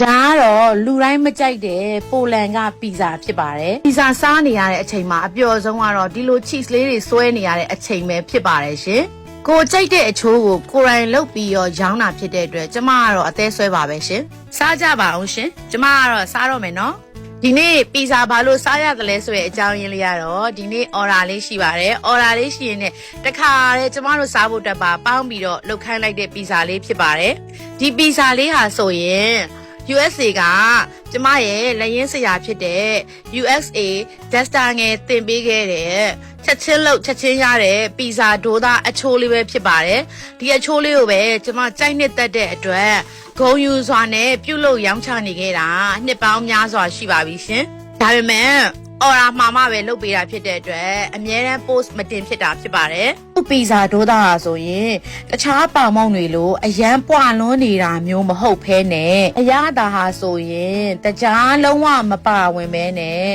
ဒါကတော့လူတိုင်းမကြိုက်တဲ့ပိုလန်ကပီဇာဖြစ်ပါတယ်ပီဇာစားနေရတဲ့အချိန်မှာအပျော်ဆုံးကတော့ဒီလို cheese လေးတွေဆွဲနေရတဲ့အချိန်ပဲဖြစ်ပါတယ်ရှင်ကိုကြိုက်တဲ့အချိုးကိုကိုယ်တိုင်လုပ်ပြီးရောရောင်းတာဖြစ်တဲ့အတွက်ကျမကတော့အသေးဆွဲပါပဲရှင်စားကြပါအောင်ရှင်ကျမကတော့စားတော့မယ်နော်ဒီနေ့ပီဇာဘာလို့စားရတယ်လဲဆိုတဲ့အကြောင်းရင်းလေးကတော့ဒီနေ့ order လေးရှိပါတယ် order လေးရှိရင်လည်းတခါတည်းကျမတို့စားဖို့တက်ပါပေါင်းပြီးတော့လုပ်ခိုင်းလိုက်တဲ့ပီဇာလေးဖြစ်ပါတယ်ဒီပီဇာလေးဟာဆိုရင် USA ကကျမရဲ့လက်ရင်းဆရာဖြစ်တဲ့ USA Dexter ငယ်တင်ပေးခဲ့တဲ့ချက်ချင်းလုပ်ချက်ချင်းရတဲ့ပီဇာဒိုးသားအချိုးလေးပဲဖြစ်ပါတယ်ဒီအချိုးလေးကိုပဲကျမကြိုက်နှစ်သက်တဲ့အတွက်ဂုံယူစွာနဲ့ပြုတ်လို့ရောင်းချနေခဲ့တာနှစ်ပေါင်းများစွာရှိပါပြီရှင်ဒါပေမဲ့အော်ရာမှာမှပဲလုပ်ပေးတာဖြစ်တဲ့အတွက်အများရန် post မတင်ဖြစ်တာဖြစ်ပါတယ်။ပီဇာဒိုးသားဟာဆိုရင်တခြားပေါင်မောင်တွေလိုအရန်ပွာလွန်းနေတာမျိုးမဟုတ်ဘဲနဲ့အရသာဟာဆိုရင်တကြားလုံးဝမပါဝင်ဘဲနဲ့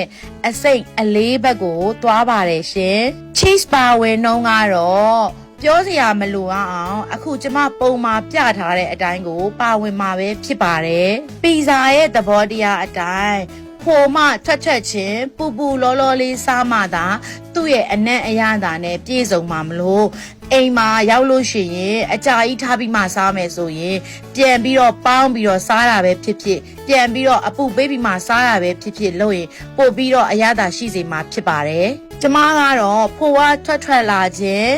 အစိတ်အလေးဘက်ကိုသွားပါတယ်ရှင်။ cheese ပါဝင်နှုံးကတော့ပြောစရာမလိုအောင်အခုကျမပုံမှာပြထားတဲ့အတိုင်းကိုပါဝင်မှာပဲဖြစ်ပါတယ်။ပီဇာရဲ့သဘောတရားအတိုင်းဖိုမထွက်ချင်းပူပူလောလောလေးစားမှသာသူ့ရဲ့အနံ့အရသာနဲ့ပြည့်စုံမှာမလို့အိမ်မှာရောက်လို့ရှိရင်အကြာကြီးထားပြီးမှစားမယ်ဆိုရင်ပြန်ပြီးတော့ပေါင်းပြီးတော့စားတာပဲဖြစ်ဖြစ်ပြန်ပြီးတော့အပူပေးပြီးမှစားတာပဲဖြစ်ဖြစ်လို့ရင်ပို့ပြီးတော့အရသာရှိစေမှာဖြစ်ပါတယ်ကျမကတော့ဖိုဝါထွက်လာခြင်း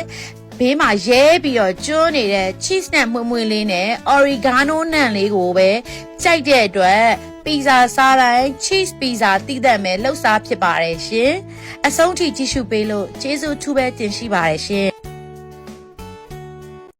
ဘေးမှာရဲပြီးတော့ကျွန်းနေတဲ့ cheese နဲ့မွှေ့မွှေ့လေးနဲ့ oregano နံလေးကိုပဲကြိုက်တဲ့အတွက်ပီဇာစားတိုင်း cheese ပီဇာတည်တဲ့မဲ့လှုပ်ရှားဖြစ်ပါတယ်ရှင်အဆုံးထိကြည့်ရှုပေးလို့ကျေးဇူးထူးပဲတင်ရှိပါတယ်ရှင်